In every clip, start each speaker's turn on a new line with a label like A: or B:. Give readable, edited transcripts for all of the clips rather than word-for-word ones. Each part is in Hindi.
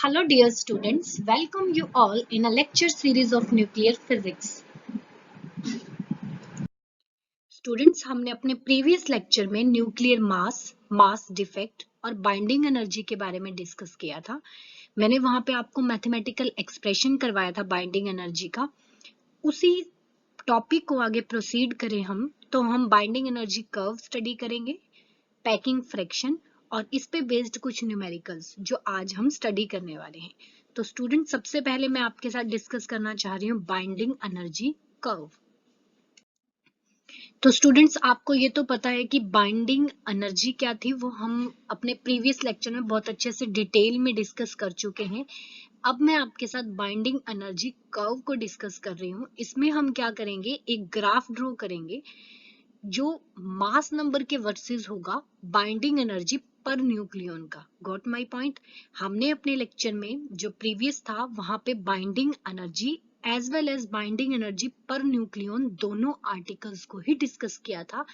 A: Hello dear students, welcome you all in a lecture series of nuclear physics. Students, हमने अपने प्रीवियस लेक्चर में न्यूक्लियर मास डिफेक्ट और बाइंडिंग एनर्जी के बारे में डिस्कस किया था। मैंने वहां पे आपको मैथमेटिकल एक्सप्रेशन करवाया था बाइंडिंग एनर्जी का। उसी टॉपिक को आगे प्रोसीड करें तो हम बाइंडिंग एनर्जी कर्व स्टडी करेंगे, पैकिंग फ्रैक्शन और इस पे बेस्ड कुछ न्यूमेरिकल्स जो आज हम स्टडी करने वाले हैं। तो स्टूडेंट, सबसे पहले मैं आपके साथ डिस्कस करना चाह रही हूँ बाइंडिंग एनर्जी कर्व। तो स्टूडेंट्स, आपको ये तो पता है कि बाइंडिंग एनर्जी क्या थी, वो हम अपने प्रीवियस लेक्चर में बहुत अच्छे से डिटेल में डिस्कस कर चुके हैं। अब मैं आपके साथ बाइंडिंग एनर्जी कर्व को डिस्कस कर रही हूँ। इसमें हम क्या करेंगे, एक ग्राफ ड्रॉ करेंगे जो मास नंबर के वर्सेस होगा बाइंडिंग एनर्जी पर न्यूक्लियन का। Got my point? हमने अपने लेक्चर में जो प्रीवियस था वहां पे binding energy as well as binding energy पर न्यूक्लियन दोनों आर्टिकल्स को ही डिस्कस किया था,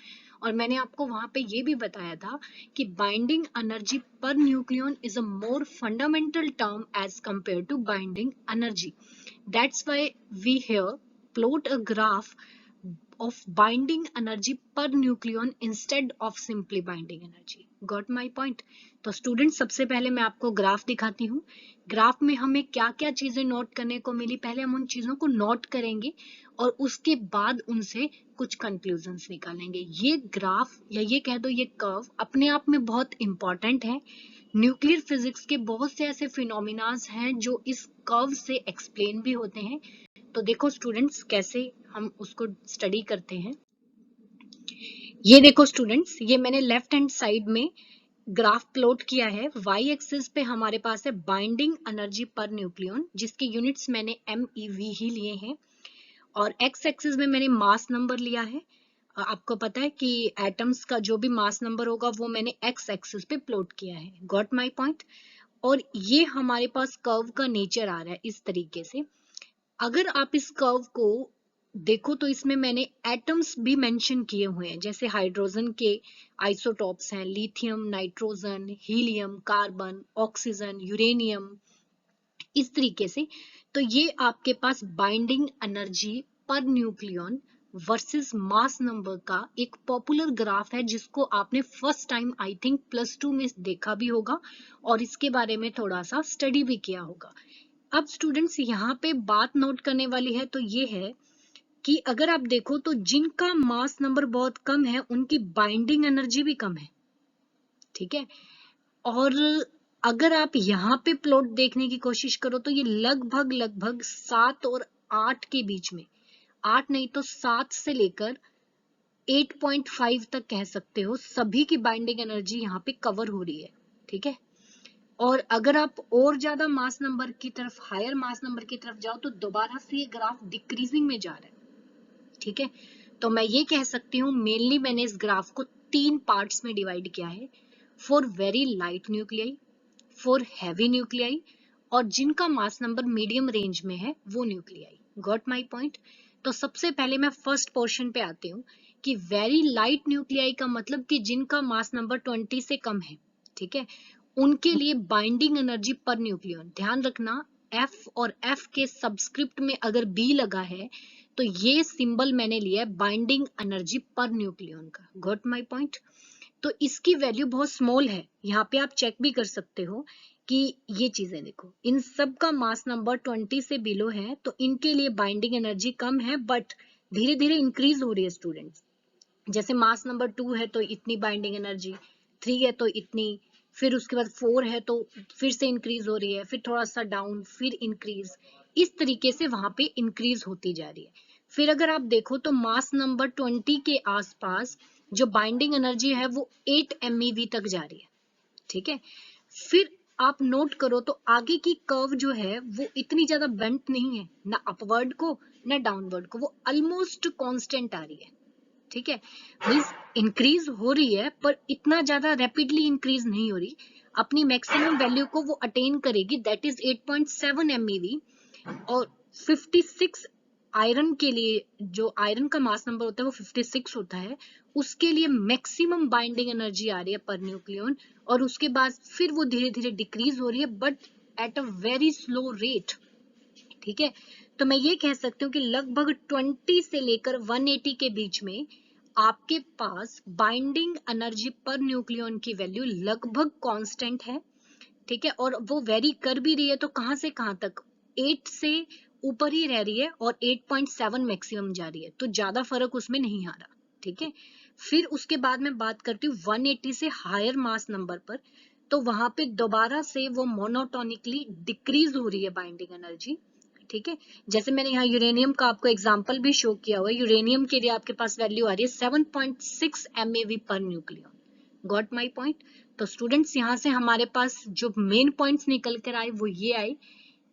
A: और मैंने आपको वहां पे ये भी बताया था कि बाइंडिंग एनर्जी पर nucleon is a more fundamental term as compare to binding energy. That's why we here plot a graph of binding energy per nucleon instead of simply binding energy. Got my point? तो स्टूडेंट, सबसे पहले मैं आपको ग्राफ दिखाती हूँ। ग्राफ में हमें क्या क्या चीजें नोट करने को मिली, पहले हम उन चीजों को नोट करेंगे और उसके बाद उनसे कुछ कंक्लूजन्स निकालेंगे। ये ग्राफ या ये कह दो ये कर्व अपने आप में बहुत इंपॉर्टेंट है। न्यूक्लियर फिजिक्स के बहुत से ऐसे फिनोमिनाज हैं जो इस कर्व से एक्सप्लेन भी होते हैं। तो देखो स्टूडेंट्स, कैसे हम उसको स्टडी करते हैं। ये देखो स्टूडेंट्स, ये मैंने लेफ्ट हैंड साइड में ग्राफ प्लॉट किया है। वाई एक्सिस पे हमारे पास है बाइंडिंग एनर्जी पर न्यूक्लियन, जिसके यूनिट्स मैंने MeV ही लिए हैं, और एक्स एक्सिस में मैंने मास नंबर लिया है। आपको पता है कि एटम्स का जो भी मास नंबर होगा वो मैंने एक्स एक्सिस पे प्लॉट किया है। Got my point? और ये हमारे पास कर्व का नेचर आ रहा है इस तरीके से। अगर आप इस कर्व को देखो तो इसमें मैंने एटम्स भी मेंशन किए हुए हैं, जैसे हाइड्रोजन के आइसोटॉप्स हैं, lithium, nitrogen, helium, carbon, oxygen, uranium, इस तरीके से। तो ये आपके पास बाइंडिंग एनर्जी पर न्यूक्लियन वर्सेस मास नंबर का एक पॉपुलर ग्राफ है, जिसको आपने फर्स्ट टाइम आई थिंक +2 में देखा भी होगा और इसके बारे में थोड़ा सा स्टडी भी किया होगा। अब स्टूडेंट्स, यहाँ पे बात नोट करने वाली है तो ये है कि अगर आप देखो तो जिनका मास नंबर बहुत कम है उनकी बाइंडिंग एनर्जी भी कम है, ठीक है। और अगर आप यहाँ पे प्लॉट देखने की कोशिश करो तो ये लगभग 7 और 8 के बीच में, 8 नहीं तो 7 से लेकर 8.5 तक कह सकते हो, सभी की बाइंडिंग एनर्जी यहाँ पे कवर हो रही है, ठीक है। और अगर आप और ज्यादा मास नंबर की तरफ, हायर मास नंबर की तरफ जाओ तो दोबारा से ये ग्राफ डिक्रीजिंग में जा रहा है, ठीक है। तो मैं ये कह सकती हूँ मेनली मैंने इस ग्राफ को 3 पार्ट्स में डिवाइड किया है, for very light nuclei, for heavy nuclei, और जिनका मास नंबर मीडियम रेंज में है वो न्यूक्लियाई। Got my point? तो सबसे पहले मैं फर्स्ट पोर्शन पे आती हूँ कि वेरी लाइट न्यूक्लियाई का मतलब कि जिनका मास नंबर 20 से कम है, ठीक है, उनके लिए बाइंडिंग एनर्जी पर न्यूक्लियन, ध्यान रखना F और F के सबस्क्रिप्ट में अगर B लगा है तो ये सिंबल मैंने लिया है बाइंडिंग एनर्जी पर न्यूक्लियन का। Got my point? तो इसकी वैल्यू बहुत स्मॉल है, यहाँ पे आप चेक भी कर सकते हो कि ये चीजें देखो, इन सब का मास नंबर 20 से बिलो है तो इनके लिए बाइंडिंग एनर्जी कम है, बट धीरे धीरे इंक्रीज हो रही है स्टूडेंट्स। जैसे मास नंबर 2 है तो इतनी बाइंडिंग एनर्जी, 3 है तो इतनी, फिर उसके बाद 4 है तो फिर से इंक्रीज हो रही है, फिर थोड़ा सा डाउन, फिर इंक्रीज, इस तरीके से वहां पे इंक्रीज होती जा रही है। फिर अगर आप देखो तो मास नंबर 20 के आसपास जो बाइंडिंग एनर्जी है वो 8 MeV तक जा रही है, ठीक है। फिर आप नोट करो तो आगे की कर्व जो है वो इतनी ज्यादा बेंट नहीं है, ना अपवर्ड को ना डाउनवर्ड को, वो ऑलमोस्ट कांस्टेंट आ रही है, ठीक है। मींस इंक्रीज हो रही है पर इतना ज्यादा रैपिडली इंक्रीज नहीं हो रही, अपनी मैक्सिमम वैल्यू को वो अटेन करेगी, दैट इज 8.7 MeV। और 56 आयरन के लिए, जो आयरन का मास नंबर होता है वो 56 होता है, उसके लिए मैक्सिमम बाइंडिंग एनर्जी आ रही है पर न्यूक्लियन, और उसके बाद फिर वो धीरे धीरे डिक्रीज हो रही है, but at a very slow rate. ठीक है, तो मैं ये कह सकती हूँ कि लगभग 20 से लेकर 180 के बीच में आपके पास बाइंडिंग एनर्जी पर न्यूक्लियन की वैल्यू लगभग कांस्टेंट है। ठीक है, और वो वेरी कर भी रही है तो कहां से कहां तक, 8 से ऊपर ही रह रही है और 8.7 मैक्सिमम जा रही है, तो ज्यादा फर्क उसमें नहीं आ रहा। ठीक है, फिर उसके बाद मैं बात करती हूँ 180 से हायर मास नंबर पर, तो वहां पे दोबारा से वो मोनोटोनिकली डिक्रीज हो रही है बाइंडिंग एनर्जी। ठीक है, जैसे मैंने यहाँ यूरेनियम का आपको एग्जांपल भी शो किया हुआ है, यूरेनियम के लिए आपके पास वैल्यू आ रही है 7.6 MeV per nucleon. Got my point. तो स्टूडेंट्स यहाँ से हमारे पास जो मेन पॉइंट्स निकल कर आए वो ये आए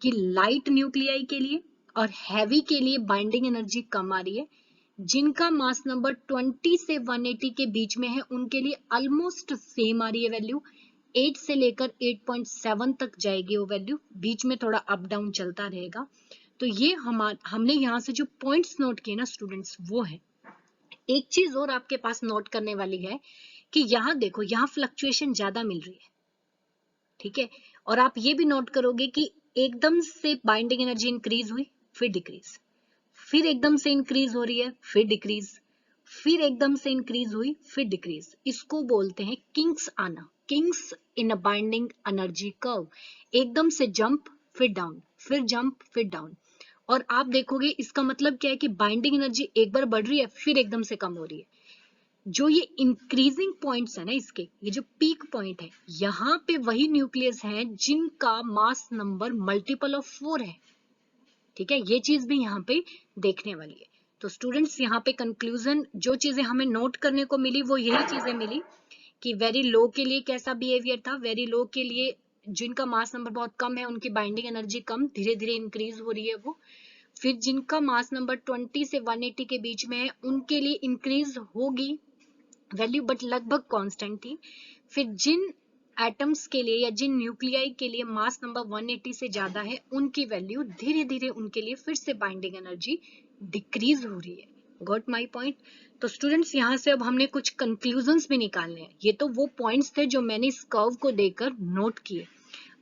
A: कि लाइट न्यूक्लियाई के लिए और हैवी के लिए बाइंडिंग एनर्जी कम आ रही है। जिनका मास नंबर 20 से 180 के बीच में है उनके लिए ऑलमोस्ट सेम आ रही है वैल्यू, 8 से लेकर 8.7 तक जाएगी वो वैल्यू, बीच में थोड़ा अप डाउन चलता रहेगा। तो ये हमने यहाँ से जो पॉइंट्स नोट किए ना स्टूडेंट्स वो है। एक चीज और आपके पास नोट करने वाली है कि यहाँ देखो, यहाँ फ्लक्चुएशन ज्यादा मिल रही है। ठीक है, और आप ये भी नोट करोगे कि एकदम से बाइंडिंग एनर्जी इंक्रीज हुई, फिर डिक्रीज, फिर एकदम से इंक्रीज हो रही है, फिर डिक्रीज, फिर एकदम से इंक्रीज हुई, फिर डिक्रीज। इसको बोलते हैं किंग्स आना, kings in a binding energy curve. एकदम से जंप, फिर डाउन, फिर जंप, फिर डाउन। और आप देखोगे इसका मतलब क्या है कि बाइंडिंग एनर्जी एक बार बढ़ रही है फिर एकदम से कम हो रही है। जो ये इंक्रीजिंग पॉइंट्स है ना, इसके ये जो पीक पॉइंट है, यहाँ पे वही न्यूक्लियस हैं जिनका मास नंबर मल्टीपल ऑफ 4 है। ठीक है, ये चीज भी यहाँ पे देखने वाली है। तो स्टूडेंट्स यहाँ पे कंक्लूजन जो चीजें हमें नोट करने को मिली वो यही चीजें मिली कि वेरी लो के लिए कैसा बिहेवियर था, वेरी लो के लिए जिनका मास नंबर बहुत कम है उनकी बाइंडिंग एनर्जी कम, धीरे धीरे इंक्रीज हो रही है वो। फिर जिनका मास नंबर 20 से 180 के बीच में है उनके लिए इंक्रीज होगी वैल्यू बट लगभग कांस्टेंट थी। फिर जिन एटम्स के लिए या जिन न्यूक्लियाई के लिए मास नंबर 180 से ज्यादा है उनकी वैल्यू धीरे धीरे उनके लिए फिर से बाइंडिंग एनर्जी डिक्रीज हो रही है। Got my point. तो स्टूडेंट्स यहाँ से अब हमने कुछ कंक्लूजन्स भी निकालने हैं। ये तो वो पॉइंट्स थे जो मैंने इस कर्व को देखकर नोट किए।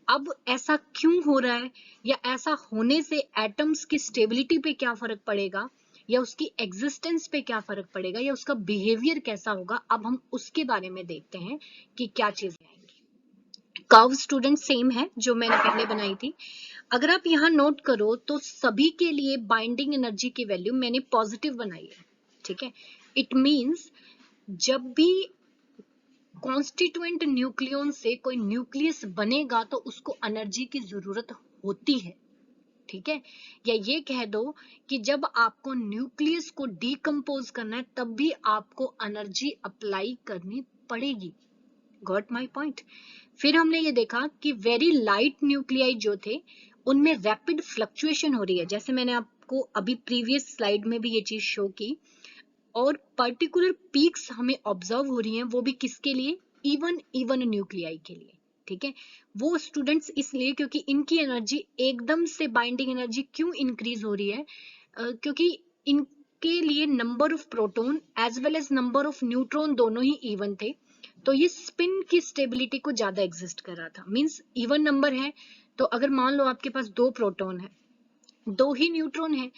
A: अब ऐसा क्यों हो रहा है या ऐसा होने से एटम्स की स्टेबिलिटी पे क्या फर्क पड़ेगा या उसकी एग्जिस्टेंस पे क्या फर्क पड़ेगा या उसका बिहेवियर कैसा होगा, अब हम उसके बारे में देखते हैं कि क्या चीजें आएंगी। कर्व स्टूडेंट सेम है जो मैंने पहले बनाई थी। अगर आप यहाँ नोट करो तो सभी के लिए बाइंडिंग एनर्जी की वैल्यू मैंने पॉजिटिव बनाई है। ठीक है, इट मींस जब भी कॉन्स्टिट्यूएंट न्यूक्लियन से कोई न्यूक्लियस बनेगा तो उसको एनर्जी की जरूरत होती है। ठीक है, या ये कह दो कि जब आपको न्यूक्लियस को डीकंपोज करना है तब भी आपको एनर्जी अप्लाई करनी पड़ेगी। Got my point. फिर हमने ये देखा कि वेरी लाइट न्यूक्लियाई जो थे उनमें रैपिड फ्लक्चुएशन हो रही है, जैसे मैंने आपको अभी प्रीवियस स्लाइड में भी ये चीज शो की। और पर्टिकुलर पीक्स हमें ऑब्जर्व हो रही हैं, वो भी किसके लिए, इवन न्यूक्लियाई के लिए। ठीक है, वो स्टूडेंट्स इसलिए क्योंकि इनकी एनर्जी एकदम से बाइंडिंग एनर्जी क्यों इंक्रीज हो रही है, क्योंकि इनके लिए number of proton as well as number of neutron दोनों ही इवन थे, तो ये स्पिन की स्टेबिलिटी को ज्यादा एग्जिस्ट कर रहा था। मींस इवन नंबर है तो अगर मान लो आपके पास 2 प्रोटॉन है, 2 ही न्यूट्रॉन है,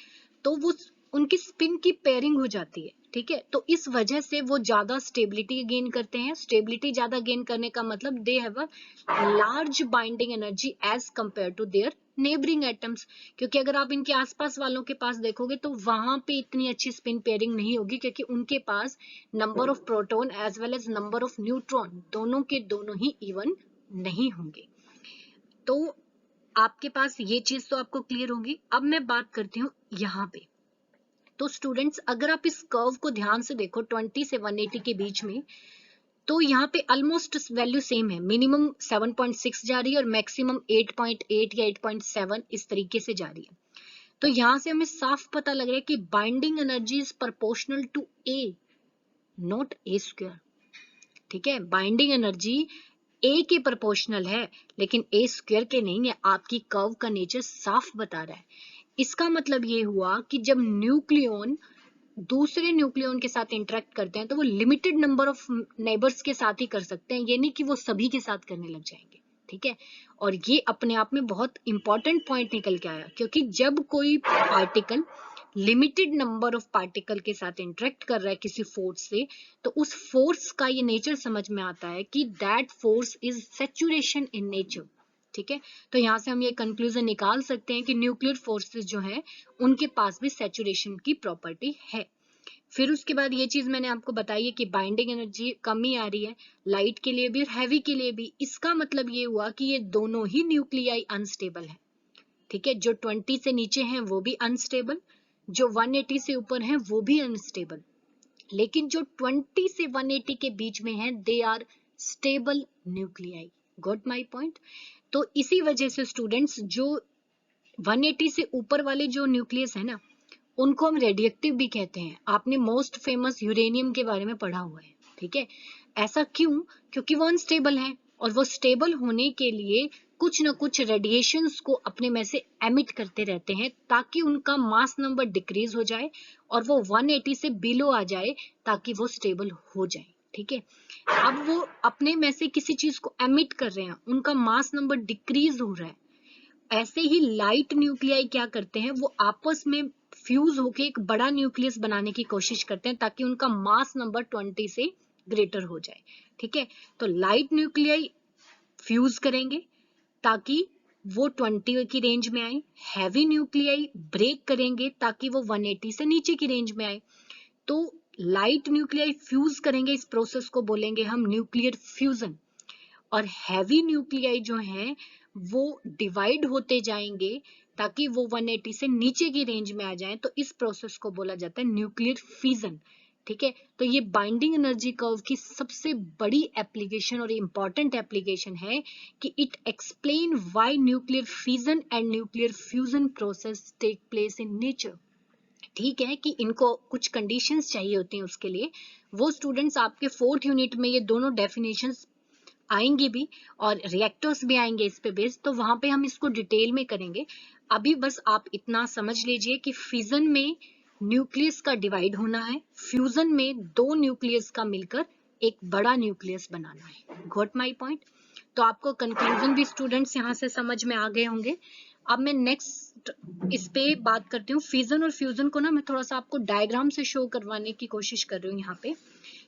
A: तो वो उनकी स्पिन की पेयरिंग हो जाती है। ठीक है, तो इस वजह से वो ज्यादा स्टेबिलिटी गेन करते हैं। स्टेबिलिटी ज्यादा गेन करने का मतलब they have a large binding energy as compare to their neighbouring atoms. क्योंकि अगर आप इनके आसपास वालों के पास देखोगे तो वहां पे इतनी अच्छी स्पिन पेयरिंग नहीं होगी, क्योंकि उनके पास number of proton as well as number of neutron दोनों के दोनों ही इवन नहीं होंगे। तो आपके पास ये चीज तो आपको क्लियर होगी। अब मैं बात करती हूँ यहाँ पे। तो स्टूडेंट्स अगर आप इस कर्व को ध्यान से देखो 20 से 180 के बीच में, तो यहाँ पे ऑलमोस्ट वैल्यू सेम है। मिनिमम 7.6 जा रही है और मैक्सिमम 8.8 या 8.7 इस तरीके से जा रही है। तो यहाँ से हमें साफ पता लग रहा है कि binding energy is proportional to A, not A square. ठीक है, बाइंडिंग एनर्जी ए के प्रोपोर्शनल है लेकिन ए स्क्वायर के नहीं है। आपकी कर्व का नेचर साफ बता रहा है। इसका मतलब ये हुआ कि जब न्यूक्लियन दूसरे न्यूक्लियन के साथ इंटरेक्ट करते हैं तो वो लिमिटेड नंबर ऑफ नेबर्स के साथ ही कर सकते हैं, ये नहीं कि वो सभी के साथ करने लग जाएंगे। ठीक है। और ये अपने आप में बहुत इंपॉर्टेंट पॉइंट निकल के आया, क्योंकि जब कोई particle limited number of particle के साथ इंटरेक्ट कर रहा है किसी फोर्स से, तो उस फोर्स का ये नेचर समझ में आता है कि that force is saturation in nature, ठीक है। तो यहाँ से हम ये कंक्लूजन निकाल सकते हैं कि न्यूक्लियर फोर्सेस जो है उनके पास भी सैचुरेशन की प्रॉपर्टी है। फिर उसके बाद ये चीज मैंने आपको बताई है कि बाइंडिंग एनर्जी कम ही आ रही है, लाइट के लिए भी और हैवी के लिए भी। इसका मतलब ये हुआ कि ये दोनों ही न्यूक्लियाई अनस्टेबल है, ठीक है। जो 20 से नीचे हैं वो भी अनस्टेबल, जो 180 से ऊपर हैं वो भी अनस्टेबल, लेकिन जो 20 से 180 के बीच में हैं they are stable nuclei. Got my point. तो इसी वजह से स्टूडेंट्स, जो 180 से ऊपर वाले जो न्यूक्लियस है ना, उनको हम रेडिएक्टिव भी कहते हैं। आपने मोस्ट फेमस यूरेनियम के बारे में पढ़ा हुआ है, ठीक है। ऐसा क्यों? क्योंकि वो अनस्टेबल है, और वो स्टेबल होने के लिए कुछ न कुछ रेडिएशंस को अपने में से एमिट करते रहते हैं, ताकि उनका मास नंबर डिक्रीज हो जाए और वो 180 से बिलो आ जाए, ताकि वो स्टेबल हो जाए, ठीक है। अब वो अपने में से किसी चीज को एमिट कर रहे हैं, उनका मास नंबर डिक्रीज हो रहा है। ऐसे ही लाइट न्यूक्लियाई क्या करते हैं, वो आपस में फ्यूज होके एक बड़ा न्यूक्लियस बनाने की कोशिश करते हैं, ताकि उनका मास नंबर 20 से ग्रेटर हो जाए, ठीक है। तो लाइट न्यूक्लियाई फ्यूज करेंगे ताकि वो 20 की रेंज में आए, हैवी न्यूक्लियाई ब्रेक करेंगे ताकि वो 180 से नीचे की रेंज में आए। तो लाइट न्यूक्लियाई फ्यूज करेंगे, इस प्रोसेस को बोलेंगे हम न्यूक्लियर फ्यूजन, और हैवी न्यूक्लियाई जो हैं वो डिवाइड होते जाएंगे ताकि वो 180 से नीचे की रेंज में आ जाएं। तो इस प्रोसेस को बोला जाता है न्यूक्लियर फिजन, ठीक है। तो ये बाइंडिंग एनर्जी कर्व की सबसे बड़ी एप्लीकेशन और इंपॉर्टेंट एप्लीकेशन है कि it explain why nuclear fission and nuclear fusion process take place in nature. ठीक है कि इनको कुछ कंडीशंस चाहिए होती हैं उसके लिए, वो स्टूडेंट्स आपके 4th यूनिट में ये दोनों डेफिनेशंस आएंगे भी, और रिएक्टर्स भी आएंगे इस पे बेस्ड, तो वहां पे हम इसको डिटेल में करेंगे। अभी बस आप इतना समझ लीजिए कि फिजन में न्यूक्लियस का डिवाइड होना है, फ्यूजन में दो न्यूक्लियस का मिलकर एक बड़ा न्यूक्लियस बनाना है। Got my point. तो आपको कंक्लूजन भी स्टूडेंट्स यहाँ से समझ में आ गए होंगे। अब मैं नेक्स्ट इस पे बात करती हूँ। फिजन और फ्यूजन को ना मैं थोड़ा सा आपको डायग्राम से शो करवाने की कोशिश कर रही हूँ यहाँ पे,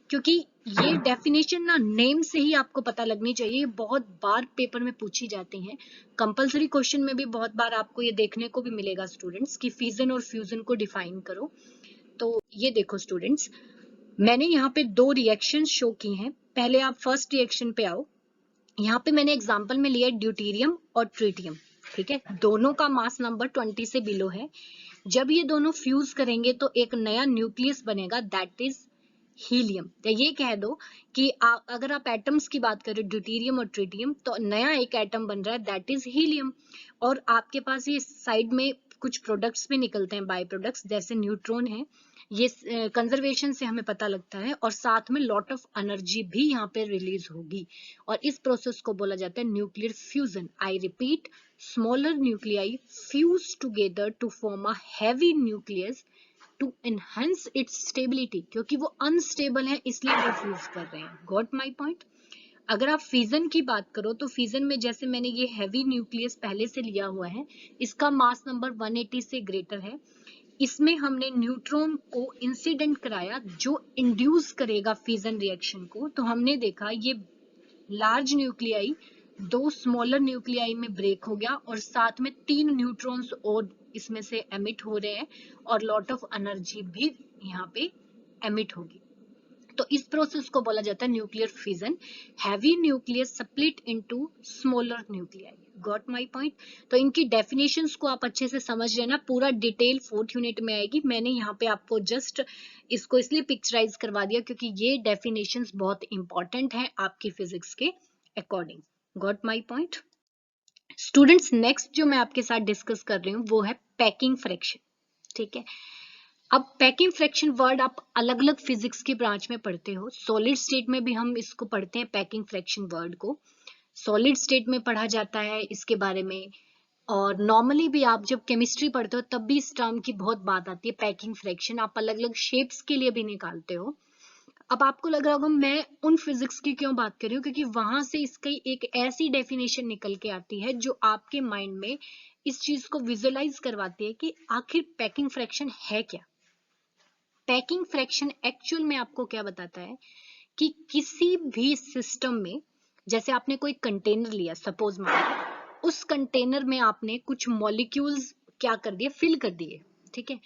A: क्योंकि ये डेफिनेशन ना नेम से ही आपको पता लगनी चाहिए। ये बहुत बार पेपर में पूछी जाती हैं, कंपलसरी क्वेश्चन में भी बहुत बार आपको ये देखने को भी मिलेगा स्टूडेंट्स कि फिजन और फ्यूजन को डिफाइन करो। तो ये देखो स्टूडेंट्स, मैंने यहाँ पे दो रिएक्शंस शो की हैं। पहले आप फर्स्ट रिएक्शन पे आओ। यहाँ पे मैंने एग्जांपल में लिया ड्यूटेरियम और ट्रिटियम, ठीक है। दोनों का मास नंबर 20 से बिलो है। जब ये दोनों फ्यूज करेंगे तो एक नया न्यूक्लियस बनेगा, दैट इज हीलियम। या ये कह दो कि अगर आप एटम्स की बात करें ड्यूटेरियम और ट्रिटियम, तो नया एक एटम बन रहा है, दैट इज हीलियम। और आपके पास ये साइड में कुछ प्रोडक्ट्स भी निकलते हैं, बाय प्रोडक्ट्स, जैसे न्यूट्रॉन है, ये कंजर्वेशन से हमें पता लगता है, और साथ में लॉट ऑफ एनर्जी भी यहाँ पे रिलीज होगी, और इस प्रोसेस को बोला जाता है nuclear fusion. I repeat, smaller nuclei fuse together to form a heavy nucleus to enhance its stability, क्योंकि वो अनस्टेबल है इसलिए वो फ्यूज कर रहे हैं। Got my point. अगर आप फिजन की बात करो तो फिजन में जैसे मैंने ये हैवी न्यूक्लियस पहले से लिया हुआ है, इसका मास नंबर 180 से ग्रेटर है। इसमें हमने न्यूट्रॉन को इंसिडेंट कराया जो इंड्यूस करेगा फिजन रिएक्शन को। तो हमने देखा ये लार्ज न्यूक्लियाई दो स्मॉलर न्यूक्लियाई में ब्रेक हो गया, और साथ में 3 न्यूट्रॉन्स और इसमें से एमिट हो रहे हैं, और लॉट ऑफ एनर्जी भी यहाँ पे एमिट होगी। तो इस प्रोसेस को बोला जाता है nuclear fission. Heavy nucleus split into smaller nuclei. Got my point. तो इनकी डेफिनेशंस को आप अच्छे से समझ लेना, पूरा डिटेल 4th यूनिट में आएगी। मैंने यहाँ पे आपको जस्ट इसको इसलिए पिक्चराइज करवा दिया क्योंकि ये डेफिनेशंस बहुत इंपॉर्टेंट हैं आपकी फिजिक्स के according. Got my point. Students, next जो मैं आपके साथ डिस्कस कर रही हूँ वो है पैकिंग फ्रैक्शन, ठीक है। अब पैकिंग फ्रैक्शन वर्ड आप अलग अलग फिजिक्स की ब्रांच में पढ़ते हो। सॉलिड स्टेट में भी हम इसको पढ़ते हैं, पैकिंग फ्रैक्शन वर्ड को सॉलिड स्टेट में पढ़ा जाता है इसके बारे में, और नॉर्मली भी आप जब केमिस्ट्री पढ़ते हो तब भी इस टर्म की बहुत बात आती है, पैकिंग फ्रैक्शन। आप अलग अलग शेप्स के लिए भी निकालते हो। अब आपको लग रहा होगा मैं उन फिजिक्स की क्यों बात कर रही हूँ, क्योंकि वहां से इसकी एक ऐसी डेफिनेशन निकल के आती है जो आपके माइंड में इस चीज को विजुअलाइज करवाती है कि आखिर पैकिंग फ्रैक्शन है क्या। पैकिंग फ्रैक्शन एक्चुअल में आपको क्या बताता है कि किसी भी सिस्टम में, जैसे आपने कोई कंटेनर लिया सपोज मान, उस कंटेनर में आपने कुछ मॉलिक्यूल्स क्या कर दिए, फिल कर दिए, ठीक है।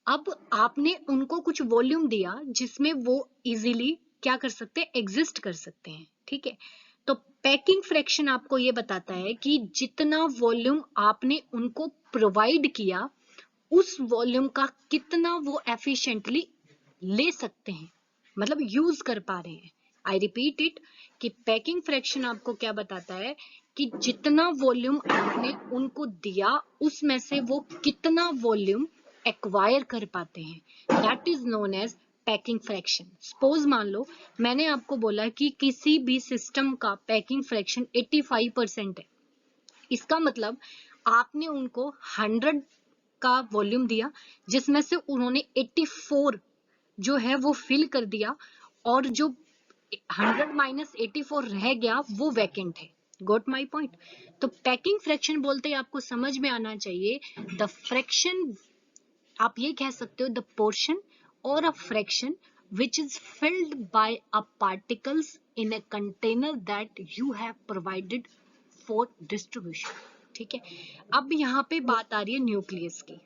A: अब आपने उनको कुछ वॉल्यूम दिया जिसमें वो इजीली क्या कर सकते हैं, एग्जिस्ट कर सकते हैं, ठीक है। तो पैकिंग फ्रैक्शन आपको ये बताता है कि जितना वॉल्यूम आपने उनको प्रोवाइड किया उस वॉल्यूम का कितना वो एफिशिएंटली ले सकते हैं, मतलब यूज कर पा रहे हैं। आई रिपीट इट कि पैकिंग फ्रैक्शन आपको क्या बताता है कि जितना वॉल्यूम आपने उनको दिया उसमें से वो कितना वॉल्यूम एक्वायर कर पाते हैं, that is known as packing fraction. Suppose मान लो मैंने आपको बोला कि किसी भी सिस्टम का पैकिंग फ्रैक्शन 85% है, इसका मतलब आपने उनको 100 का वॉल्यूम दिया जिसमें से उन्होंने 84 जो है वो फिल कर दिया, और जो 100 माइनस 84 रह गया वो वैकेंट है। Got my point. तो पैकिंग फ्रैक्शन बोलते ही आपको समझ में आना चाहिए द फ्रैक्शन, आप ये कह सकते हो द पोर्शन और a fraction which is filled by a particles in a container that you have provided for distribution, ठीक है। अब यहाँ पे बात आ रही है न्यूक्लियस की।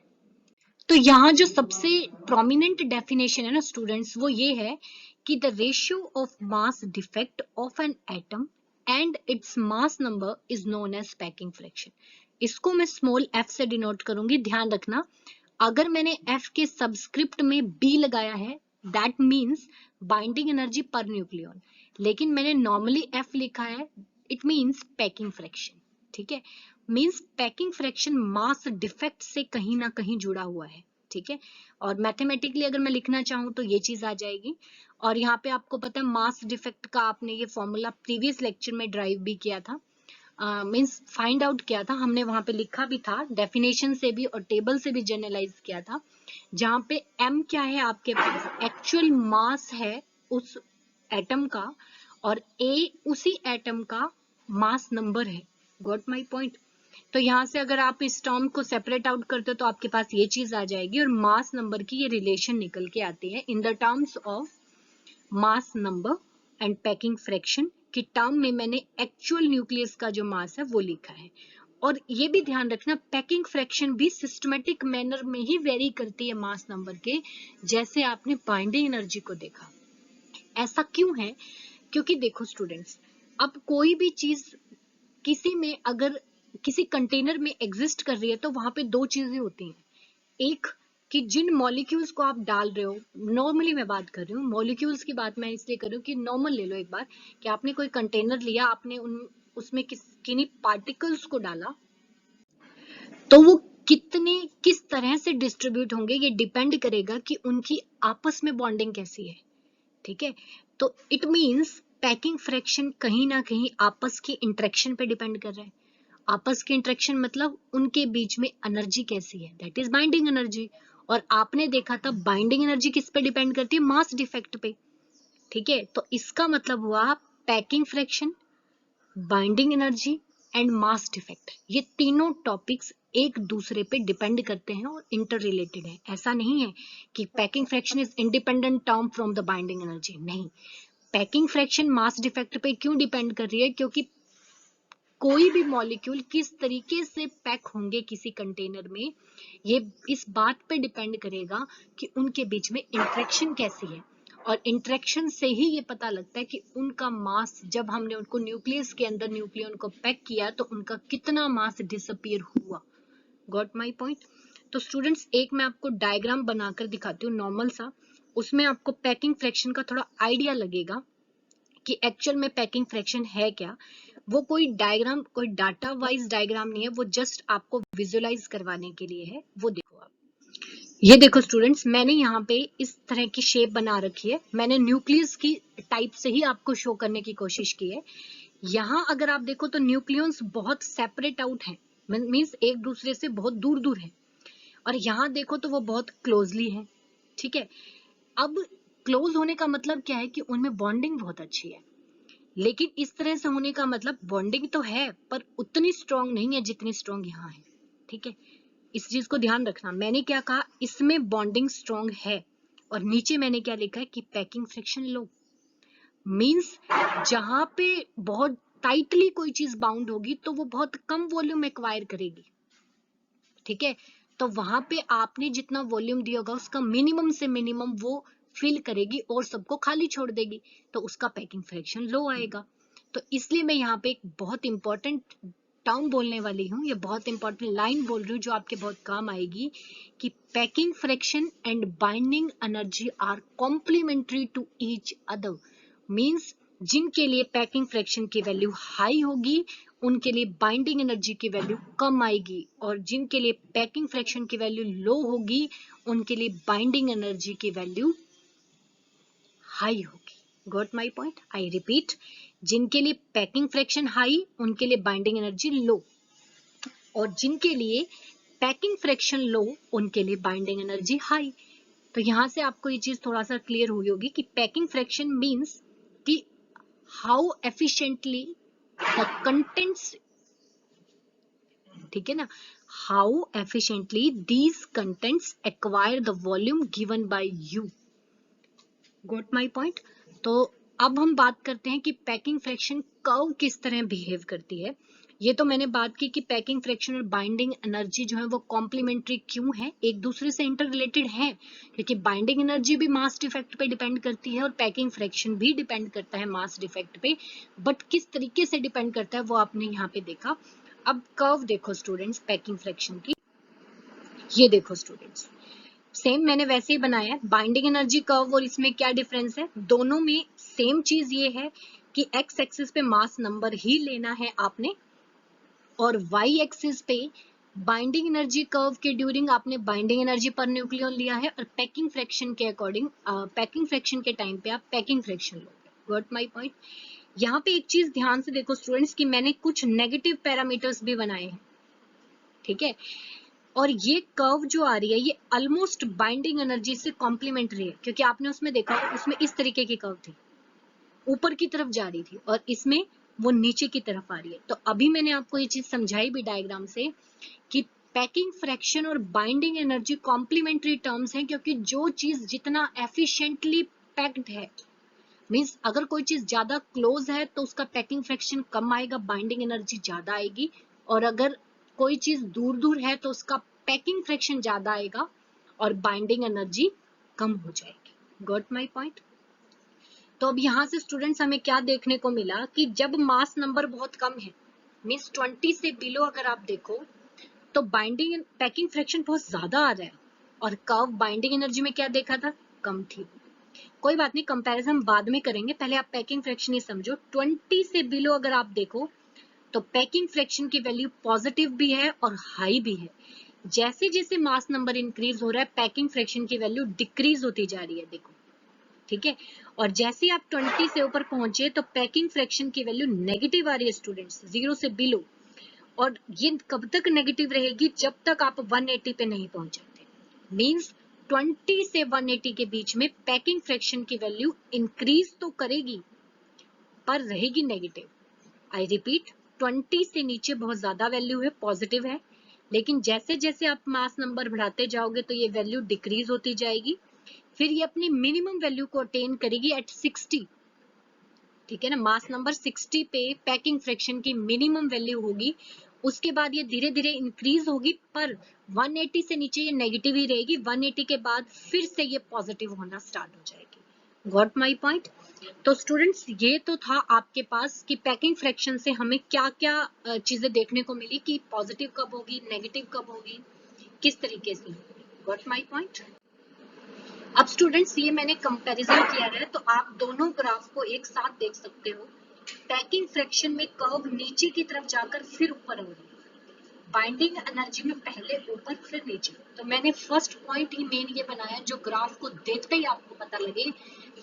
A: तो यहाँ जो सबसे प्रोमिनेंट डेफिनेशन है ना स्टूडेंट्स, वो ये है कि the ratio of mass defect of an atom and its mass number is known as packing fraction. इसको मैं स्मॉल एफ से डिनोट करूंगी, ध्यान रखना। अगर मैंने एफ के सबस्क्रिप्ट में बी लगाया है that means binding energy per nucleon, लेकिन मैंने नॉर्मली एफ लिखा है इट मीन्स पैकिंग फ्रैक्शन, ठीक है। Means packing fraction mass defect से कहीं ना कहीं जुड़ा हुआ है, ठीक है। और मैथमेटिकली अगर मैं लिखना चाहूँ तो ये चीज आ जाएगी। और यहाँ पे आपको पता है मास डिफेक्ट का आपने ये फॉर्मूला प्रीवियस लेक्चर में ड्राइव भी किया था, मीन्स फाइंड आउट किया था हमने, वहां पे लिखा भी था डेफिनेशन से भी और टेबल से भी जनरलाइज किया था, जहां पे m क्या है आपके पास एक्चुअल मास है उस एटम का, और a उसी एटम का मास नंबर है। Got my point. तो यहाँ से अगर आप इस टर्म को सेपरेट आउट करते हो तो आपके पास ये चीज आ जाएगी, और मास नंबर की ये रिलेशन निकल के आती है in the terms of mass number and packing fraction की टर्म में मैंने एक्चुअल न्यूक्लियस का जो मास है वो लिखा है। और ये भी ध्यान रखना पैकिंग फ्रैक्शन भी सिस्टमेटिक मैनर में ही वेरी करती है मास नंबर के, जैसे आपने बाइंडिंग एनर्जी को देखा। ऐसा क्यों है? क्योंकि देखो स्टूडेंट्स, अब कोई भी चीज किसी में अगर किसी कंटेनर में एग्जिस्ट कर रही है तो वहां पे दो चीजें होती हैं। एक कि जिन मॉलिक्यूल्स को आप डाल रहे हो, नॉर्मली मैं बात कर रही हूँ, मॉलिक्यूल्स की बात मैं इसलिए कर रही हूँ कि नॉर्मल ले लो एक बार, कि आपने कोई कंटेनर लिया, आपने उसमें किन्हीं पार्टिकल्स को डाला, तो वो कितने किस तरह से डिस्ट्रीब्यूट होंगे ये डिपेंड करेगा कि उनकी आपस में बॉन्डिंग कैसी है, ठीक है। तो इट मीन्स पैकिंग फ्रैक्शन कहीं ना कहीं आपस की इंटरेक्शन पे डिपेंड कर रहा है। आपस की इंटरेक्शन मतलब उनके बीच में एनर्जी कैसी है, दैट इज बाइंडिंग एनर्जी। और आपने देखा था बाइंडिंग एनर्जी किस पे डिपेंड करती है, मास डिफेक्ट पे, ठीक है। तो इसका मतलब हुआ packing fraction, binding energy and mass defect, ये तीनों टॉपिक्स एक दूसरे पे डिपेंड करते हैं और इंटर रिलेटेड है। ऐसा नहीं है कि packing fraction is independent term from the binding energy, नहीं। पैकिंग फ्रैक्शन मास डिफेक्ट पे क्यों डिपेंड कर रही है, क्योंकि कोई भी मॉलिक्यूल किस तरीके से पैक होंगे किसी कंटेनर में, ये इस बात पे डिपेंड करेगा कि उनके बीच में इंटरेक्शन कैसी है। और इंटरेक्शन से ही ये पता लगता है कि उनका मास, जब हमने उनको न्यूक्लियस के अंदर न्यूक्लियन को पैक किया तो उनका कितना मास डिसअपीयर हुआ। Got my point. तो स्टूडेंट्स एक मैं आपको डायग्राम बनाकर दिखाती हूँ नॉर्मल सा, उसमें आपको पैकिंग फ्रैक्शन का थोड़ा आइडिया लगेगा कि एक्चुअल में पैकिंग फ्रैक्शन है क्या। वो कोई डायग्राम, कोई डाटा वाइज डायग्राम नहीं है, वो जस्ट आपको विजुअलाइज करवाने के लिए है। वो देखो आप, ये देखो स्टूडेंट्स, मैंने यहाँ पे इस तरह की शेप बना रखी है, मैंने न्यूक्लियस की टाइप से ही आपको शो करने की कोशिश की है। यहाँ अगर आप देखो तो न्यूक्लियंस बहुत सेपरेट आउट है, मीन्स एक दूसरे से बहुत दूर दूर है, और यहाँ देखो तो वो बहुत क्लोजली है, ठीक है। अब क्लोज होने का मतलब क्या है कि उनमें बॉन्डिंग बहुत अच्छी है, लेकिन इस तरह से होने का मतलब बॉन्डिंग तो है पर उतनी स्ट्रांग नहीं है जितनी स्ट्रांग यहाँ है। ठीक है, इस चीज को ध्यान रखना। मैंने क्या कहा, इसमें बॉन्डिंग स्ट्रांग है, और नीचे मैंने क्या लिखा है कि पैकिंग फ्रिक्शन लो। मींस जहां पे बहुत टाइटली कोई चीज बाउंड होगी तो वो बहुत कम वॉल्यूम एक्वायर करेगी। ठीक है, तो वहां पे आपने जितना वॉल्यूम दिया होगा उसका मिनिमम से मिनिमम वो फिल करेगी और सबको खाली छोड़ देगी, तो उसका पैकिंग फ्रैक्शन लो आएगा। तो इसलिए मैं यहाँ पे एक बहुत इंपॉर्टेंट टर्म बोलने वाली हूँ, ये बहुत इंपॉर्टेंट लाइन बोल रही हूँ जो आपके बहुत काम आएगी कि packing fraction and binding energy are complementary to each other. Means जिनके लिए पैकिंग फ्रैक्शन की वैल्यू हाई होगी उनके लिए बाइंडिंग एनर्जी की वैल्यू कम आएगी, और जिनके लिए पैकिंग फ्रैक्शन की वैल्यू लो होगी उनके लिए बाइंडिंग एनर्जी की वैल्यू हाई होगी। Got my point? I repeat, जिनके लिए पैकिंग फ्रैक्शन हाई उनके लिए बाइंडिंग एनर्जी लो, और जिनके लिए पैकिंग फ्रैक्शन लो उनके लिए बाइंडिंग एनर्जी हाई। तो यहां से आपको ये चीज थोड़ा सा क्लियर हुई होगी कि पैकिंग फ्रैक्शन मीन्स कि हाउ एफिशिएंटली द कंटेंट्स, ठीक है ना, how efficiently these contents acquire the volume given by you. Got my point? तो अब हम बात करते हैं कि पैकिंग फ्रैक्शन कर्व किस तरह बिहेव करती है। ये तो मैंने बात की कि पैकिंग फ्रैक्शन और बाइंडिंग एनर्जी जो है वो कॉम्प्लीमेंट्री क्यों है, एक दूसरे से इंटर रिलेटेड है, क्योंकि बाइंडिंग एनर्जी भी मास डिफेक्ट पे डिपेंड करती है और पैकिंग फ्रैक्शन भी डिपेंड करता है मास डिफेक्ट पे, बट किस तरीके से डिपेंड करता है वो आपने यहाँ पे देखा। अब कर्व देखो स्टूडेंट्स पैकिंग फ्रैक्शन की, ये देखो स्टूडेंट्स, सेम मैंने वैसे ही बनाया है। बाइंडिंग एनर्जी कर्व और इसमें क्या डिफरेंस है, दोनों में सेम चीज ये है कि एक्स एक्सिस पे मास नंबर ही लेना है आपने, और वाई एक्सिस पे बाइंडिंग एनर्जी कर्व के ड्यूरिंग आपने बाइंडिंग एनर्जी पर न्यूक्लियन लिया है, और पैकिंग फ्रैक्शन के अकॉर्डिंग पैकिंग फ्रैक्शन के टाइम पे आप पैकिंग फ्रैक्शन लोगे। Got my point? यहाँ पे एक चीज ध्यान से देखो स्टूडेंट्स कि मैंने कुछ नेगेटिव पैरामीटर्स भी बनाए हैं। ठीक है, और ये कर्व जो आ रही है ये ऑलमोस्ट बाइंडिंग एनर्जी से कॉम्प्लीमेंट्री है, क्योंकि आपने उसमें देखा उसमें इस तरीके की कर्व थी, ऊपर की तरफ जा रही थी, और इसमें वो नीचे की तरफ आ रही है। तो अभी मैंने आपको ये चीज समझाई भी डायग्राम से कि पैकिंग फ्रैक्शन और बाइंडिंग एनर्जी कॉम्प्लीमेंट्री टर्म्स हैं, क्योंकि जो चीज जितना एफिशिएंटली पैक्ड है, मीन्स अगर कोई चीज ज्यादा क्लोज है तो उसका पैकिंग फ्रैक्शन कम आएगा, बाइंडिंग एनर्जी ज्यादा आएगी, और अगर कोई चीज दूर दूर है तो उसका पैकिंग फ्रैक्शन ज्यादा आएगा और बाइंडिंग एनर्जी कम हो जाएगी। Got my point? तो अब यहाँ से स्टूडेंट्स हमें क्या देखने को मिला कि जब मास नंबर बहुत कम है, मीन्स 20 से बिलो अगर आप देखो तो बाइंडिंग पैकिंग फ्रैक्शन बहुत ज्यादा आ रहा है, और कर्व बाइंडिंग एनर्जी में क्या देखा था, कम थी। कोई बात नहीं, कंपैरिजन हम बाद में करेंगे, पहले आप पैकिंग फ्रैक्शन ही समझो। 20 से बिलो अगर आप देखो तो पैकिंग फ्रैक्शन की वैल्यू पॉजिटिव भी है और हाई भी है। जैसे जैसे मास नंबर इंक्रीज हो रहा है पैकिंग फ्रैक्शन की वैल्यू डिक्रीज होती जा रही है, देखो। ठीक है, और जैसे आप 20 से ऊपर पहुंचे तो पैकिंग फ्रैक्शन की वैल्यू नेगेटिव आ रही है स्टूडेंट्स, 0 से बिलो, और ये कब तक नेगेटिव रहेगी, जब तक आप 180 पे नहीं पहुंच जाते। मींस 20 से 180 के बीच में पैकिंग फ्रैक्शन की वैल्यू इंक्रीज तो करेगी पर रहेगी नेगेटिव। आई रिपीट, 20 से नीचे बहुत ज्यादा वैल्यू है, पॉजिटिव है, लेकिन जैसे जैसे आप मास नंबर बढ़ाते जाओगे तो ये वैल्यू डिक्रीज होती जाएगी, फिर ये अपनी मिनिमम वैल्यू को अटेन करेगी एट 60। ठीक है ना, मास नंबर 60 पे पैकिंग फ्रैक्शन की मिनिमम वैल्यू होगी, उसके बाद ये धीरे धीरे इंक्रीज होगी, पर 180 से नीचे ये नेगेटिव ही रहेगी, 180 के बाद फिर से ये पॉजिटिव होना स्टार्ट हो जाएगी। Got my point? तो स्टूडेंट्स ये तो था आपके पास कि पैकिंग फ्रैक्शन से हमें क्या क्या चीजें देखने को मिली कि पॉजिटिव कब होगी, नेगेटिव कब होगी, किस तरीके से। Got my point? अब स्टूडेंट्स ये मैंने कंपैरिजन किया है तो आप दोनों ग्राफ को एक साथ देख सकते हो। पैकिंग फ्रैक्शन में कर्व नीचे की तरफ जाकर फिर ऊपर हो रही है, बाइंडिंग एनर्जी में पहले ऊपर फिर नीचे। तो मैंने फर्स्ट पॉइंट ही मेन ये बनाया जो ग्राफ को देखते ही आपको पता लगे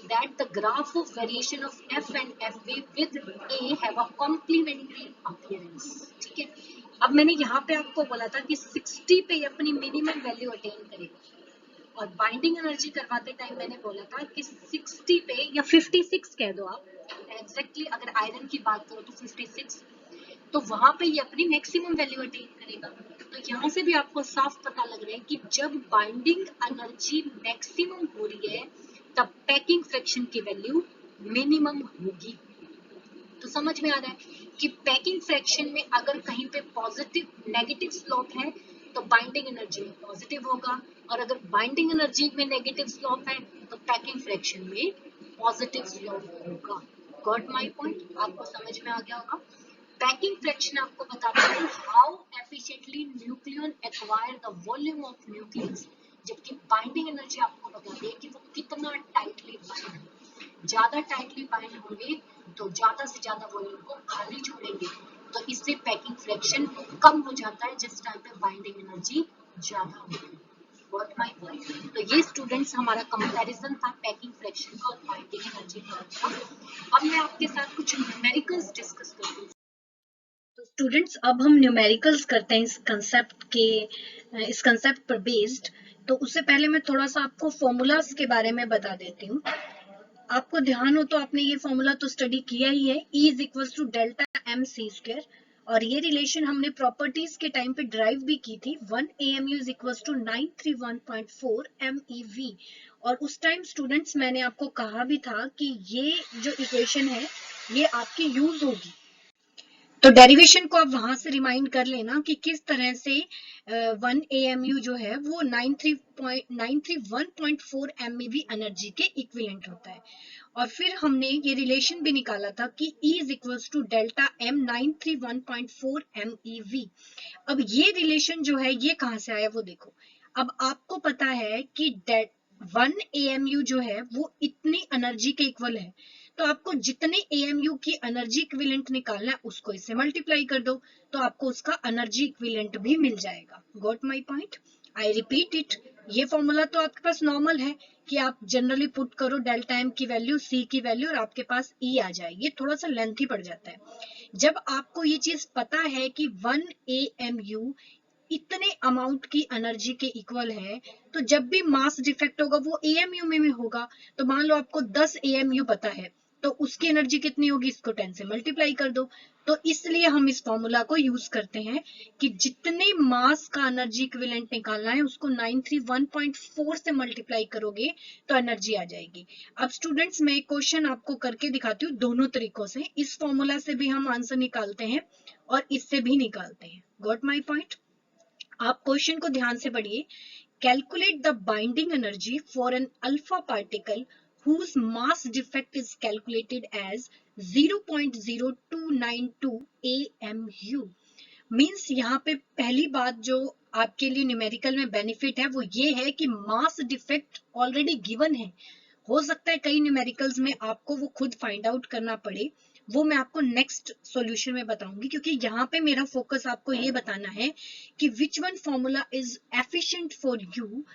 A: that the graph of variation of f and fv with a have a complementary appearance। ठीक है, अब मैंने यहाँ पे आपको बोला था कि 60 पे अपनी मिनिमम वैल्यू अटेन करेगा, और बाइंडिंग एनर्जी करवाते टाइम मैंने बोला था कि 60 पे या 56 कह दो आप एग्जैक्टली, अगर आयरन की बात करो तो 56, तो वहां पे ये अपनी मैक्सिमम वैल्यू अटेन करेगा। तो यहाँ से भी आपको साफ पता लग रहा है कि जब बाइंडिंग एनर्जी मैक्सिमम हो रही है तब पैकिंग फ्रैक्शन की वैल्यू मिनिमम होगी। तो समझ में आ रहा है कि पैकिंग फ्रैक्शन में अगर कहीं पे पॉजिटिव नेगेटिव स्लोप है तो बाइंडिंग एनर्जी में पॉजिटिव होगा, और अगर बाइंडिंग एनर्जी में नेगेटिव स्लोप है तो पैकिंग फ्रैक्शन में पॉजिटिव स्लोप होगा। Got my point? आपको समझ में आ गया होगा। पैकिंग फ्रैक्शन आपको बताता है how efficiently nucleon acquire the volume of nucleus, जबकि बाइंडिंग एनर्जी आपको बताती है कि वो कितना टाइटली बाइंड है। ज्यादा टाइटली बाइंड होंगे तो ज्यादा से ज्यादा वॉल्यूम को खाली छोड़ेंगे, तो इससे पैकिंग फ्रैक्शन कम हो जाता है जिस टाइम पे बाइंडिंग एनर्जी ज्यादा होती है। Got my point? तो ये स्टूडेंट्स हमारा कंपैरिजन था पैकिंग फ्रैक्शन का और बाइंडिंग एनर्जी का। अब मैं आपके साथ कुछ न्यूमेरिकल्स डिस्कस करती हूँ। तो स्टूडेंट्स अब हम न्यूमेरिकल्स करते हैं इस कंसेप्ट पर बेस्ड। तो उससे पहले मैं थोड़ा सा आपको फॉर्मूलाज के बारे में बता देती हूँ। आपको ध्यान हो तो आपने ये फॉर्मूला तो स्टडी किया ही है, E is equal to delta M C square, और ये रिलेशन हमने प्रॉपर्टीज के टाइम पे ड्राइव भी की थी। 1 AMU is equal to 931.4 MeV, और उस टाइम स्टूडेंट्स मैंने आपको कहा भी था कि ये जो इक्वेशन है ये आपकी यूज होगी। तो डेरिवेशन को आप वहां से रिमाइंड कर लेना कि किस तरह से 1 AMU जो है वो 931.4 MeV एनर्जी के इक्विवेलेंट होता है। और फिर हमने ये रिलेशन भी निकाला था कि E is equals to delta M 931.4 MeV। अब ये रिलेशन जो है ये कहाँ से आया वो देखो। अब आपको पता है कि 1 AMU जो है वो इतनी एनर्जी के इक्वल है, तो आपको जितने AMU की एनर्जी इक्विवेलेंट निकालना है उसको इससे मल्टीप्लाई कर दो, तो आपको उसका एनर्जी इक्विवेलेंट भी मिल जाएगा। Got my point? I repeat it. ये फॉर्मूला तो आपके पास नॉर्मल है कि आप जनरली पुट करो डेल्टा एम की वैल्यू, सी की वैल्यू, और आपके पास ई आ जाए। ये थोड़ा सा लेंथी पड़ जाता है। जब आपको ये चीज पता है कि 1 AMU इतने अमाउंट की एनर्जी के इक्वल है, तो जब भी मास डिफेक्ट होगा वो AMU में होगा। तो मान लो आपको 10 AMU पता है, तो उसकी एनर्जी कितनी होगी, इसको 10 से मल्टीप्लाई कर दो। तो इसलिए हम इस फॉर्मूला को यूज करते हैं कि जितने मास का एनर्जी इक्विवेलेंट निकालना है उसको 931.4 से मल्टीप्लाई करोगे तो एनर्जी आ जाएगी। अब स्टूडेंट्स मैं एक क्वेश्चन आपको करके दिखाती हूँ दोनों तरीकों से। इस फॉर्मूला से भी हम आंसर निकालते हैं और इससे भी निकालते हैं। Got my point? आप क्वेश्चन को ध्यान से पढ़िए। Calculate the binding energy for an alpha particle whose mass defect is calculated as 0.0292 AMU। Means यहाँ पे पहली बात जो आपके लिए न्यूमेरिकल में बेनिफिट है वो ये है कि मास डिफेक्ट ऑलरेडी गिवन है। हो सकता है कई न्यूमेरिकल्स में आपको वो खुद फाइंड आउट करना पड़े, वो मैं आपको नेक्स्ट सॉल्यूशन में बताऊंगी, क्योंकि यहाँ पे मेरा फोकस आपको ये बताना है कि which one formula is efficient for you,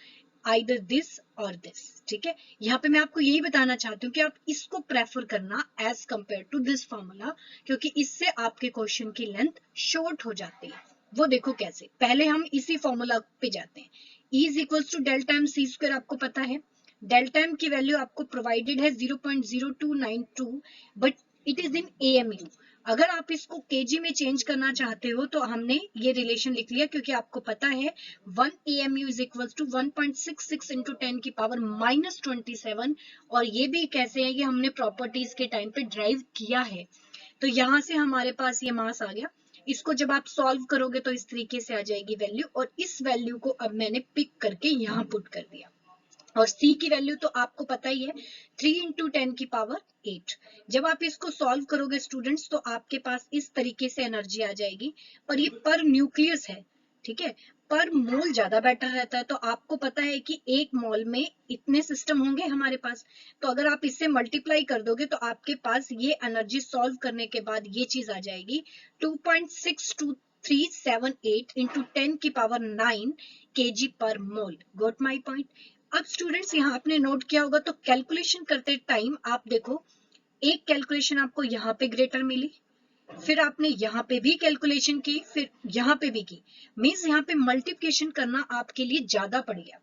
A: either this और दिस। ठीक है, यहाँ पे मैं आपको यही बताना चाहती हूँ कि आप इसको प्रेफर करना as compare to this formula, क्योंकि इससे आपके क्वेश्चन की लेंथ शॉर्ट हो जाती है। वो देखो कैसे। पहले हम इसी फॉर्मूला पे जाते हैं। E is equal to delta M C square आपको पता है। डेल्टा एम की वैल्यू आपको प्रोवाइडेड है 0.0292, but it is in AMU। अगर आप इसको केजी में चेंज करना चाहते हो तो हमने ये रिलेशन लिख लिया, क्योंकि आपको पता है 1 AMU is equal to 1.66 into 10 की पावर -27, और ये भी कैसे है, ये हमने प्रॉपर्टीज के टाइम पे ड्राइव किया है। तो यहाँ से हमारे पास ये मास आ गया। इसको जब आप सॉल्व करोगे तो इस तरीके से आ जाएगी वैल्यू, और इस वैल्यू को अब मैंने पिक करके यहाँ पुट कर दिया। और C की वैल्यू तो आपको पता ही है 3 इंटू 10 की पावर 8। जब आप इसको सॉल्व करोगे स्टूडेंट्स तो आपके पास इस तरीके से एनर्जी आ जाएगी, पर ये पर न्यूक्लियस है। ठीक है, पर मोल ज्यादा बेटर रहता है। तो आपको पता है कि एक मोल में इतने सिस्टम होंगे हमारे पास, तो अगर आप इससे मल्टीप्लाई कर दोगे तो आपके पास ये एनर्जी सॉल्व करने के बाद ये चीज आ जाएगी 2.6378 इंटू 10 की पावर 9 kg पर मोल। Got my point? अब स्टूडेंट्स यहाँ आपने नोट किया होगा तो कैलकुलेशन करते टाइम आप देखो, एक कैलकुलेशन आपको यहाँ पे ग्रेटर मिली, फिर आपने यहाँ पे भी कैलकुलेशन की, फिर यहाँ पे भी की। मीन्स यहाँ पे मल्टीप्लिकेशन करना आपके लिए ज्यादा पड़ गया।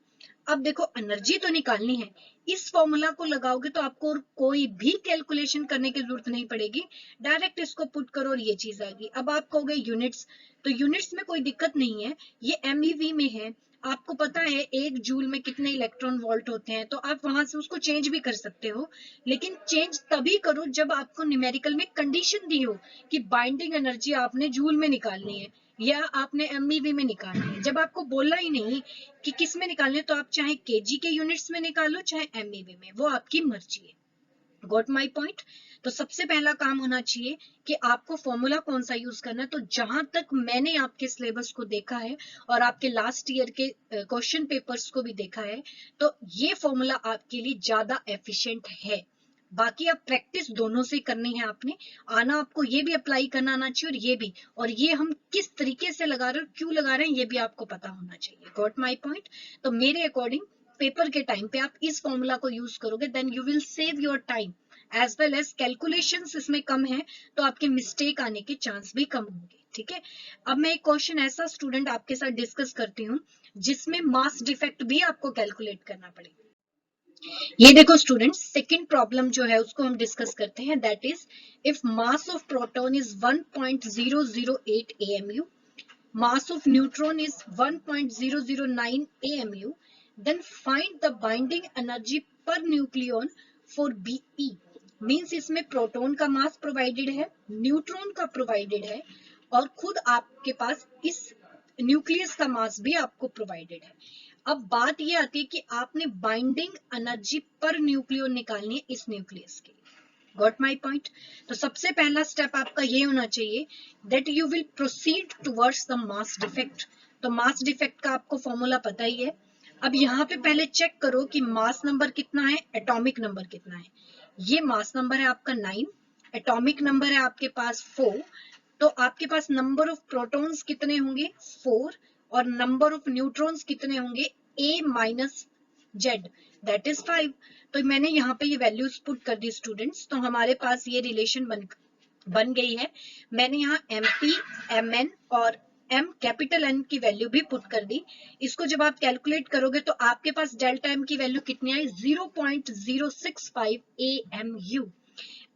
A: अब देखो एनर्जी तो निकालनी है, इस फॉर्मूला को लगाओगे तो आपको और कोई भी कैलकुलेशन करने की जरूरत नहीं पड़ेगी, डायरेक्ट इसको पुट करो और ये चीज आ गई। अब आप कहोगे यूनिट्स, तो यूनिट्स में कोई दिक्कत नहीं है, ये MeV में है, आपको पता है 1 जूल में कितने इलेक्ट्रॉन वोल्ट होते हैं, तो आप वहां से उसको चेंज भी कर सकते हो, लेकिन चेंज तभी करो जब आपको न्यूमेरिकल में कंडीशन दी हो कि बाइंडिंग एनर्जी आपने जूल में निकालनी है या आपने MeV में निकालनी है। जब आपको बोला ही नहीं कि किस में निकालनी है, तो आप चाहे केजी के यूनिट्स में निकालो चाहे MeV में, वो आपकी मर्जी है। Got my point. तो सबसे पहला काम होना चाहिए कि आपको फॉर्मूला कौन सा यूज करना है। तो जहां तक मैंने आपके सिलेबस को देखा है और आपके लास्ट ईयर के क्वेश्चन पेपर्स को भी देखा है, तो ये फॉर्मूला आपके लिए ज्यादा एफिशिएंट है। बाकी आप प्रैक्टिस दोनों से करनी है, आपने आना, आपको ये भी अप्लाई करना आना चाहिए और ये भी, और ये हम किस तरीके से लगा रहे हैं, क्यों लगा रहे हैं, ये भी आपको पता होना चाहिए। Got my point. तो मेरे अकॉर्डिंग पेपर के टाइम पे आप इस फॉर्मूला को यूज करोगे, then you will save your time as well as calculations इसमें कम है, तो आपके मिस्टेक आने के चांस भी कम होंगे। ठीक है, अब मैं एक क्वेश्चन ऐसा स्टूडेंट आपके साथ डिस्कस करती हूँ जिसमें मास डिफेक्ट भी आपको कैलकुलेट करना पड़ेगा। ये देखो स्टूडेंट्स, सेकंड प्रॉब्लम जो है उसको हम डिस्कस करते हैं, that is if mass of proton is 1.008 AMU, mass of neutron is 1.009 AMU, then find the binding energy per nucleon for BE। Means इसमें प्रोटॉन का मास प्रोवाइडेड है, न्यूट्रॉन का प्रोवाइडेड है, और खुद आपके पास इस न्यूक्लियस का मास भी आपको प्रोवाइडेड है। अब बात ये आती है कि आपने बाइंडिंग एनर्जी पर न्यूक्लियन निकालनी है इस न्यूक्लियस की। Got my point. तो सबसे पहला स्टेप आपका ये होना चाहिए that you will proceed towards the mass defect. तो मास डिफेक्ट का आपको फॉर्मूला पता ही है। अब यहाँ पे पहले चेक करो कि मास नंबर कितना है, एटॉमिक नंबर कितना है। ये मास नंबर है आपका 9, एटॉमिक नंबर है आपके पास 4, तो आपके पास नंबर ऑफ प्रोटॉन्स कितने होंगे 4, और नंबर ऑफ न्यूट्रॉन्स कितने होंगे A minus Z, that is 5। तो मैंने यहाँ पे ये वैल्यूज पुट कर दी स्टूडेंट्स, तो हमारे पास ये रिलेशन बन गई है। मैंने यहाँ MP, MN और M कैपिटल N की वैल्यू भी पुट कर दी। इसको जब आप कैलकुलेट करोगे तो आपके पास डेल्टा M की वैल्यू कितनी आई, 0.065 AMU।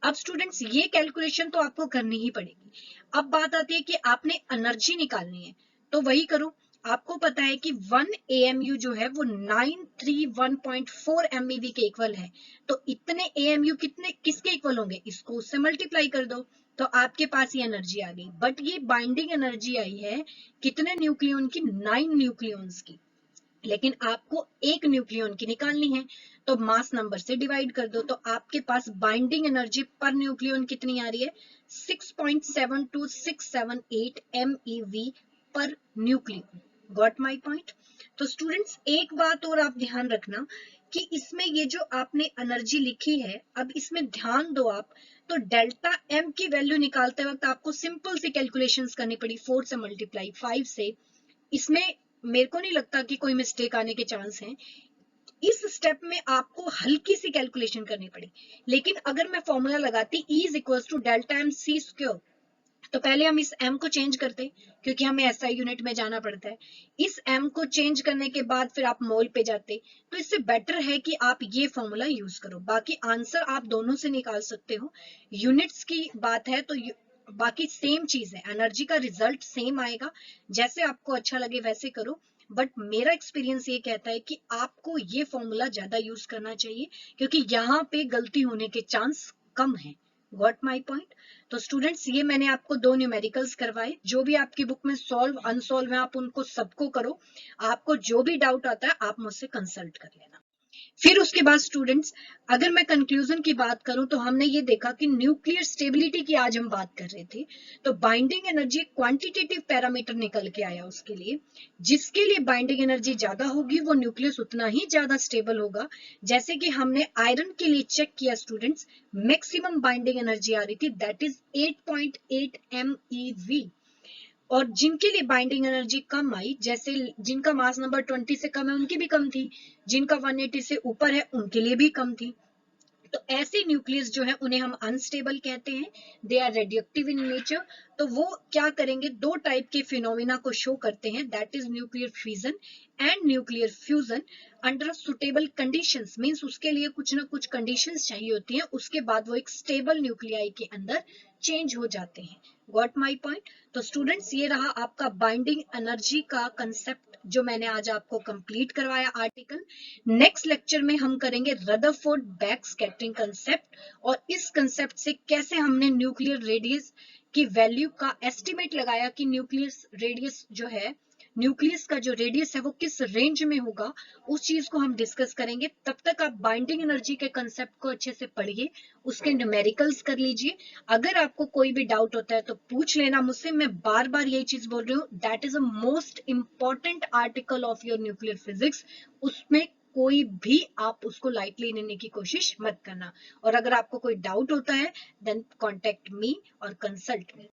A: अब स्टूडेंट्स ये कैलकुलेशन तो आपको करनी ही पड़ेगी। अब बात आती है कि आपने एनर्जी निकालनी है, तो वही करो। आपको पता है कि 1 AMU जो है वो 931.4 MeV के इक्वल है, तो इतने AMU कितने किसके इक्वल होंगे, इसको उससे मल्टीप्लाई कर दो, तो आपके पास ये एनर्जी आ गई। बट ये बाइंडिंग एनर्जी आई है कितने न्यूक्लियन की, 9 न्यूक्लियंस की, लेकिन आपको एक न्यूक्लियन की निकालनी है, तो मास नंबर से डिवाइड कर दो, तो आपके पास बाइंडिंग एनर्जी पर न्यूक्लियन कितनी आ रही है, 6.72678 MeV per nucleon. Got my point. तो स्टूडेंट्स एक बात और आप ध्यान रखना कि इसमें ये जो आपने एनर्जी लिखी है, अब इसमें ध्यान दो आप, तो डेल्टा M की वैल्यू निकालते वक्त आपको सिंपल सी कैलकुलेशंस करनी पड़ी, 4 से मल्टीप्लाई 5 से। इसमें मेरे को नहीं लगता कि कोई मिस्टेक आने के चांस हैं। इस स्टेप में आपको हल्की सी कैलकुलेशन करनी पड़ी, लेकिन अगर मैं फॉर्मूला लगाती E is equal to delta M C square, तो पहले हम इस M को चेंज करते, क्योंकि हमें SI यूनिट में जाना पड़ता है। इस M को चेंज करने के बाद फिर आप मोल पे जाते, तो इससे बेटर है कि आप ये फॉर्मूला यूज करो। बाकी आंसर आप दोनों से निकाल सकते हो, यूनिट्स की बात है तो बाकी सेम चीज है, एनर्जी का रिजल्ट सेम आएगा, जैसे आपको अच्छा लगे वैसे करो। बट मेरा एक्सपीरियंस ये कहता है कि आपको ये फॉर्मूला ज्यादा यूज करना चाहिए, क्योंकि यहाँ पे गलती होने के चांस कम है। Got my point. तो स्टूडेंट्स ये मैंने आपको 2 न्यूमेरिकल्स करवाए, जो भी आपकी बुक में सॉल्व अनसॉल्व है आप उनको सबको करो, आपको जो भी डाउट आता है आप मुझसे कंसल्ट कर लेना। फिर उसके बाद स्टूडेंट्स अगर मैं कंक्लूजन की बात करूं, तो हमने ये देखा कि न्यूक्लियर स्टेबिलिटी की आज हम बात कर रहे थे, तो बाइंडिंग एनर्जी क्वांटिटेटिव पैरामीटर निकल के आया उसके लिए, जिसके लिए बाइंडिंग एनर्जी ज्यादा होगी वो न्यूक्लियस उतना ही ज्यादा स्टेबल होगा। जैसे कि हमने आयरन के लिए चेक किया स्टूडेंट्स, मैक्सिमम बाइंडिंग एनर्जी आ रही थी दैट इज 8.8 MeV, और जिनके लिए बाइंडिंग एनर्जी कम आई, जैसे जिनका मास नंबर 20 से कम है उनकी भी कम थी, जिनका 180 से ऊपर है उनके लिए भी कम थी। तो ऐसे न्यूक्लियस जो है उन्हें हम अनस्टेबल कहते हैं, they are radioactive in nature. तो वो क्या करेंगे, दो टाइप के फिनोमिना को शो करते हैं, that is nuclear fission and nuclear fusion under suitable conditions, means उसके लिए कुछ ना कुछ कंडीशंस चाहिए होती हैं, उसके बाद वो एक स्टेबल न्यूक्लियाई के अंदर चेंज हो जाते हैं। Got my point? तो स्टूडेंट्स ये रहा आपका बाइंडिंग एनर्जी का कंसेप्ट जो मैंने आज आपको कंप्लीट करवाया आर्टिकल। नेक्स्ट लेक्चर में हम करेंगे रदरफोर्ड बैक स्कैटरिंग कंसेप्ट, और इस कंसेप्ट से कैसे हमने न्यूक्लियर रेडियस की वैल्यू का एस्टिमेट लगाया कि न्यूक्लियस रेडियस जो है, न्यूक्लियस का जो रेडियस है वो किस रेंज में होगा, उस चीज को हम डिस्कस करेंगे। तब तक आप बाइंडिंग एनर्जी के कंसेप्ट को अच्छे से पढ़िए, उसके न्यूमेरिकल्स कर लीजिए। अगर आपको कोई भी डाउट होता है तो पूछ लेना मुझसे। मैं बार बार यही चीज बोल रही हूँ, that is a most important article of your nuclear physics. उसमें कोई भी आप उसको लाइटली लेने की कोशिश मत करना। और अगर आपको कोई डाउट होता है देन कॉन्टेक्ट मी और कंसल्ट मी।